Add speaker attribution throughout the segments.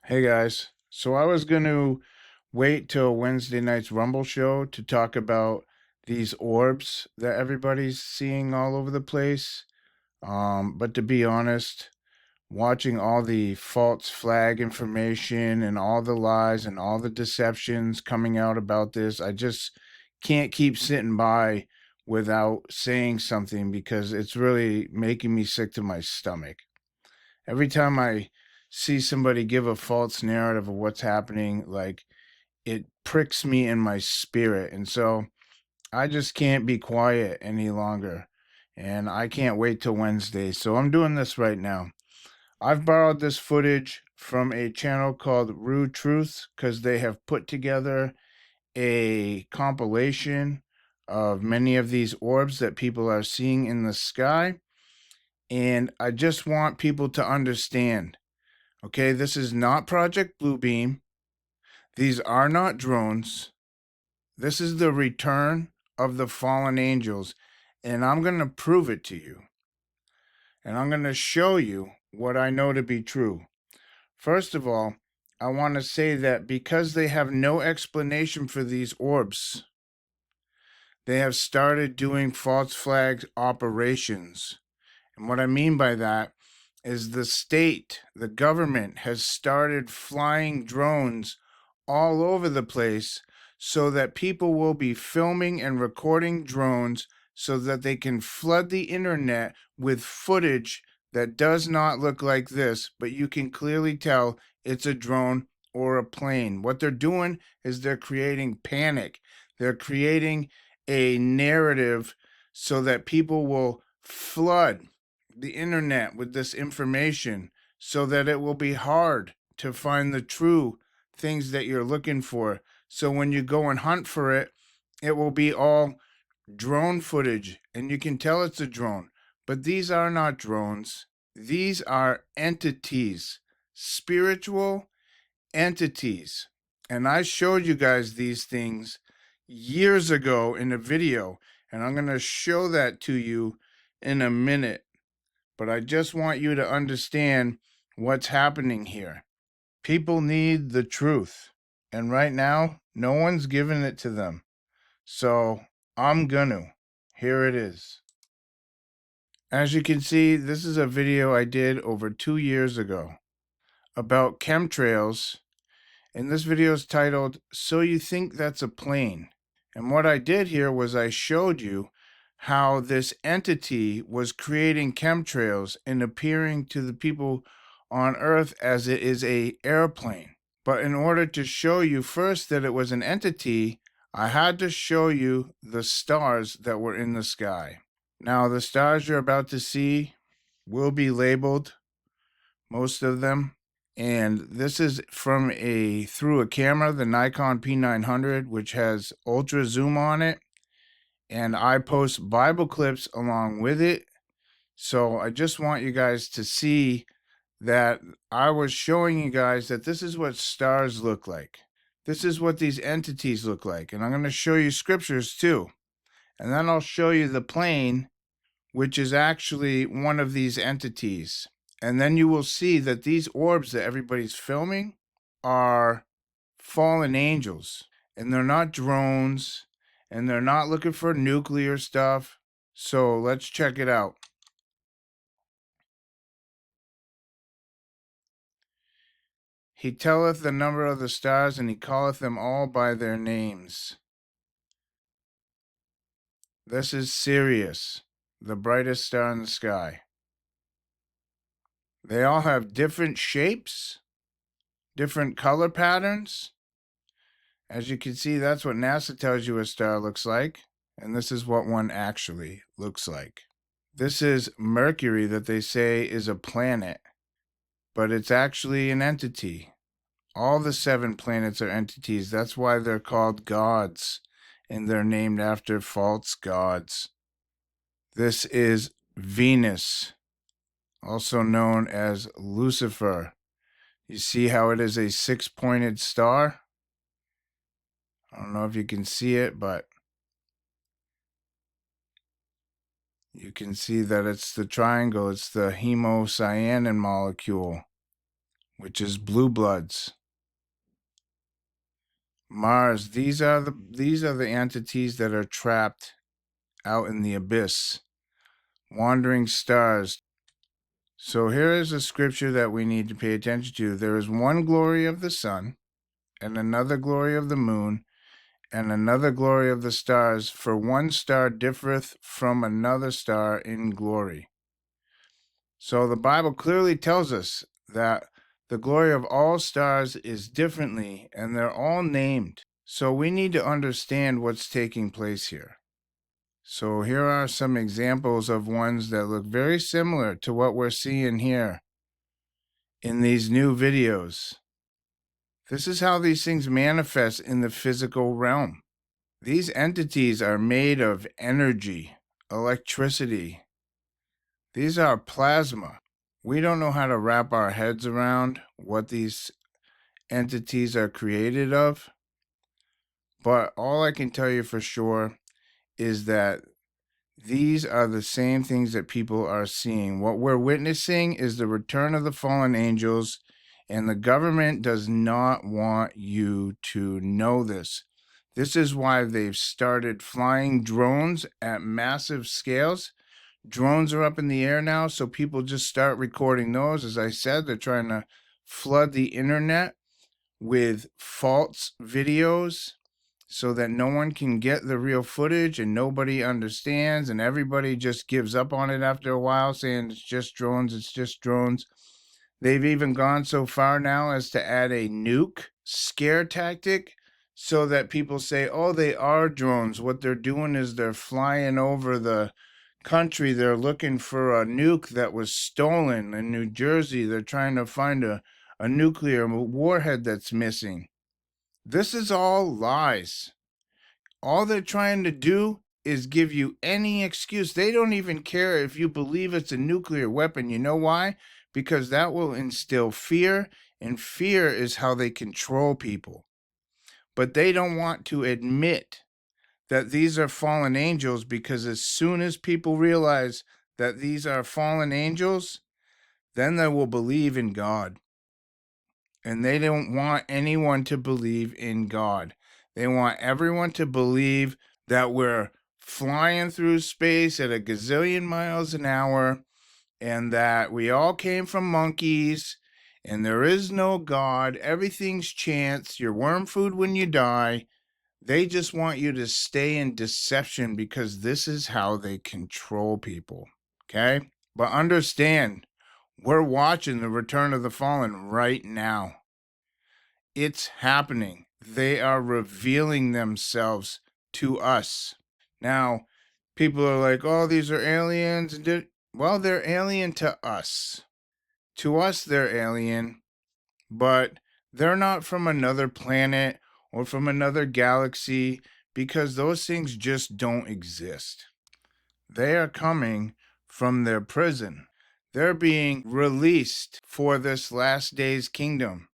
Speaker 1: Hey guys, so I was going to wait till Wednesday night's Rumble show to talk about these orbs that everybody's seeing all over the place. But to be honest, watching all the false flag information and all the lies and all the deceptions coming out about this, I just can't keep sitting by without saying something because it's really making me sick to my stomach. Every time I see somebody give a false narrative of what's happening, like it pricks me in my spirit. And so I just can't be quiet any longer. And I can't wait till Wednesday. So I'm doing this right now. I've borrowed this footage from a channel called RueTruths because they have put together a compilation of many of these orbs that people are seeing in the sky. And I just want people to understand. Okay, this is not Project Bluebeam. These are not drones. This is the return of the fallen angels, and I'm going to prove it to you. And I'm going to show you what I know to be true. First of all, I want to say that because they have no explanation for these orbs, they have started doing false flag operations. And what I mean by that is the state, the government has started flying drones all over the place so that people will be filming and recording drones so that they can flood the internet with footage that does not look like this, but you can clearly tell it's a drone or a plane. What they're doing is they're creating panic. They're creating a narrative so that people will flood the internet with this information so that it will be hard to find the true things that you're looking for. So when you go and hunt for it, it will be all drone footage and you can tell it's a drone. But these are not drones. These are entities, spiritual entities. And I showed you guys these things years ago in a video, and I'm going to show that to you in a minute. But I just want you to understand what's happening here. People need the truth. And right now, no one's giving it to them. So I'm gonna. Here it is. As you can see, this is a video I did over 2 years ago about chemtrails. And this video is titled, So You Think That's a Plane? And what I did here was I showed you how this entity was creating chemtrails and appearing to the people on Earth as it is a airplane. But in order to show you first that it was an entity, I had to show you the stars that were in the sky. Now, the stars you're about to see will be labeled, most of them. And this is from through a camera, the Nikon P900, which has ultra zoom on it. And I post Bible clips along with it. So I just want you guys to see that I was showing you guys that this is what stars look like. This is what these entities look like. And I'm going to show you scriptures too. And then I'll show you the plane, which is actually one of these entities. And then you will see that these orbs that everybody's filming are fallen angels. And they're not drones. And they're not looking for nuclear stuff. So let's check it out. He telleth the number of the stars, and he calleth them all by their names. This is Sirius, the brightest star in the sky. They all have different shapes, different color patterns. As you can see, that's what NASA tells you a star looks like, and this is what one actually looks like. This is Mercury that they say is a planet, but it's actually an entity. All the 7 planets are entities. That's why they're called gods, and they're named after false gods. This is Venus, also known as Lucifer. You see how it is a 6-pointed star? I don't know if you can see it, but you can see that it's the triangle. It's the hemocyanin molecule. which is blue bloods. Mars, these are the entities that are trapped out in the abyss, wandering stars. So here is a scripture that we need to pay attention to. There is one glory of the sun, and another glory of the moon, and another glory of the stars, for one star differeth from another star in glory. So the Bible clearly tells us that the glory of all stars is differently, and they're all named. So we need to understand what's taking place here. So here are some examples of ones that look very similar to what we're seeing here in these new videos. This is how these things manifest in the physical realm. These entities are made of energy, electricity. These are plasma. We don't know how to wrap our heads around what these entities are created of, but all I can tell you for sure is that these are the same things that people are seeing. What we're witnessing is the return of the fallen angels, and the government does not want you to know this. This is why they've started flying drones at massive scales. Drones are up in the air now, so people just start recording those. As I said, they're trying to flood the internet with false videos so that no one can get the real footage and nobody understands, and everybody just gives up on it after a while, saying it's just drones, it's just drones. They've even gone so far now as to add a nuke scare tactic so that people say, oh, they are drones. What they're doing is they're flying over the country. They're looking for a nuke that was stolen in New Jersey. They're trying to find a nuclear warhead that's missing. This is all lies. All they're trying to do is give you any excuse. They don't even care if you believe it's a nuclear weapon. You know why? Because that will instill fear, and fear is how they control people. But they don't want to admit that these are fallen angels, because as soon as people realize that these are fallen angels, then they will believe in God. And they don't want anyone to believe in God. They want everyone to believe that we're flying through space at a gazillion miles an hour, and that we all came from monkeys, and there is no God. Everything's chance. You're worm food when you die. They just want you to stay in deception, because this is how they control people. Okay? But understand, we're watching the return of the fallen right now. It's happening. They are revealing themselves to us. Now, people are like, oh, these are aliens. Well, they're alien to us. To us, they're alien, but they're not from another planet or from another galaxy, because those things just don't exist. They are coming from their prison. They're being released for this last day's kingdom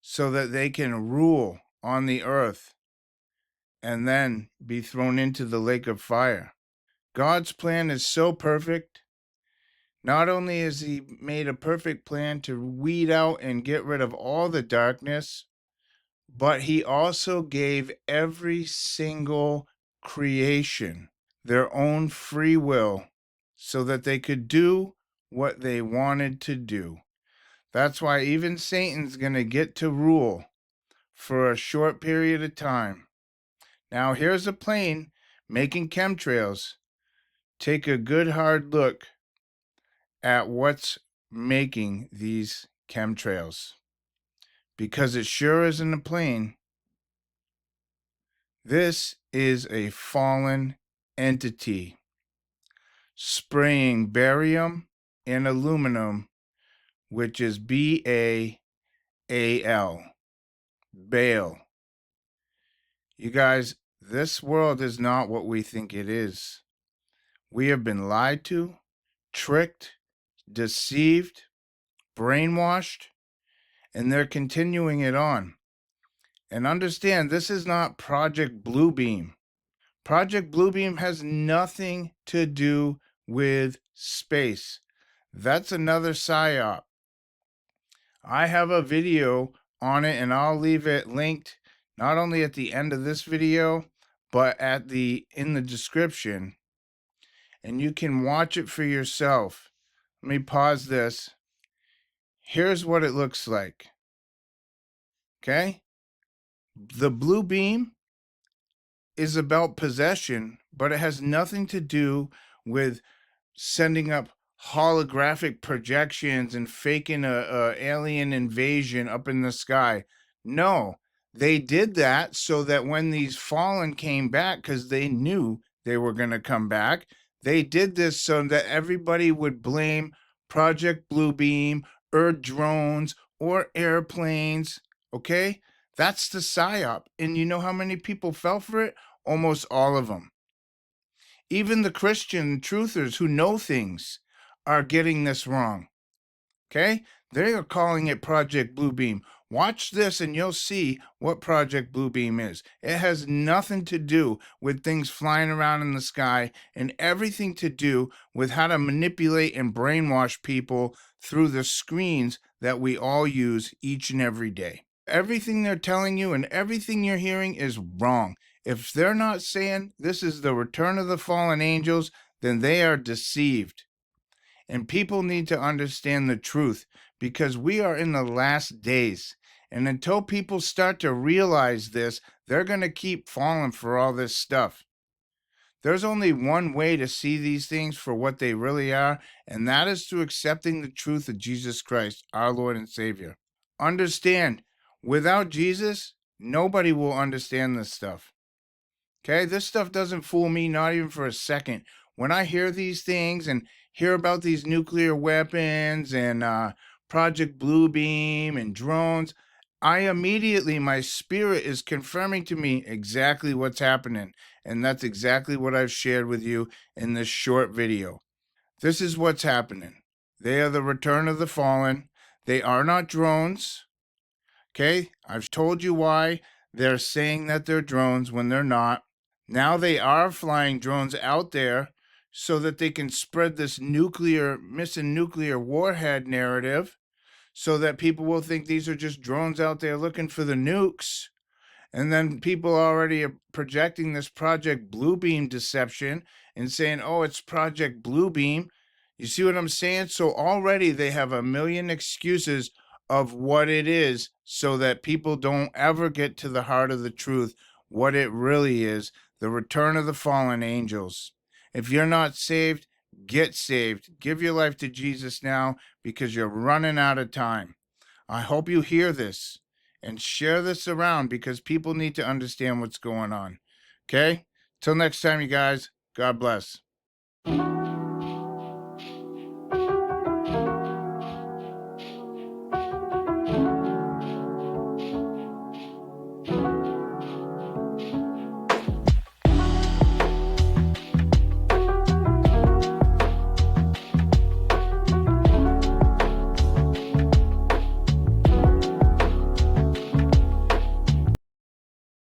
Speaker 1: so that they can rule on the earth and then be thrown into the lake of fire. God's plan is so perfect. Not only has he made a perfect plan to weed out and get rid of all the darkness, but he also gave every single creation their own free will so that they could do what they wanted to do. That's why even Satan's going to get to rule for a short period of time. Now, here's a plane making chemtrails. Take a good hard look at what's making these chemtrails, because it sure isn't a plane. This is a fallen entity spraying barium and aluminum, which is BAAL, Baal. You guys, this world is not what we think it is. We have been lied to, tricked, deceived, brainwashed, and they're continuing it on. And understand, this is not Project Bluebeam. Project Bluebeam has nothing to do with space. That's another psyop. I have a video on it, and I'll leave it linked not only at the end of this video, but in the description, and you can watch it for yourself. Let me pause this. Here's what it looks like. Okay? The blue beam is about possession, but it has nothing to do with sending up holographic projections and faking a alien invasion up in the sky. No, they did that so that when these fallen came back, because they knew they were going to come back, they did this so that everybody would blame Project Bluebeam or drones or airplanes. Okay, that's the psyop. And you know how many people fell for it? Almost all of them. Even the Christian truthers who know things are getting this wrong. Okay? They are calling it Project Bluebeam. Watch this and you'll see what Project Bluebeam is. It has nothing to do with things flying around in the sky and everything to do with how to manipulate and brainwash people through the screens that we all use each and every day. Everything they're telling you and everything you're hearing is wrong. If they're not saying this is the return of the fallen angels, then they are deceived. And people need to understand the truth because we are in the last days. And until people start to realize this, they're going to keep falling for all this stuff. There's only one way to see these things for what they really are, and that is through accepting the truth of Jesus Christ, our Lord and Savior. Understand, without Jesus, nobody will understand this stuff. Okay, this stuff doesn't fool me, not even for a second. When I hear these things and hear about these nuclear weapons and Project Bluebeam and drones, I immediately, my spirit is confirming to me exactly what's happening. And that's exactly what I've shared with you in this short video. This is what's happening. They are the return of the fallen. They are not drones. Okay, I've told you why they're saying that they're drones when they're not. Now they are flying drones out there so that they can spread this missing nuclear warhead narrative so that people will think these are just drones out there looking for the nukes. And then people already are projecting this Project Bluebeam deception and saying, oh, it's Project Bluebeam. You see what I'm saying? So already they have a million excuses of what it is so that people don't ever get to the heart of the truth, what it really is, the return of the fallen angels. If you're not saved, get saved. Give your life to Jesus now because you're running out of time. I hope you hear this and share this around because people need to understand what's going on. Okay? Till next time, you guys. God bless.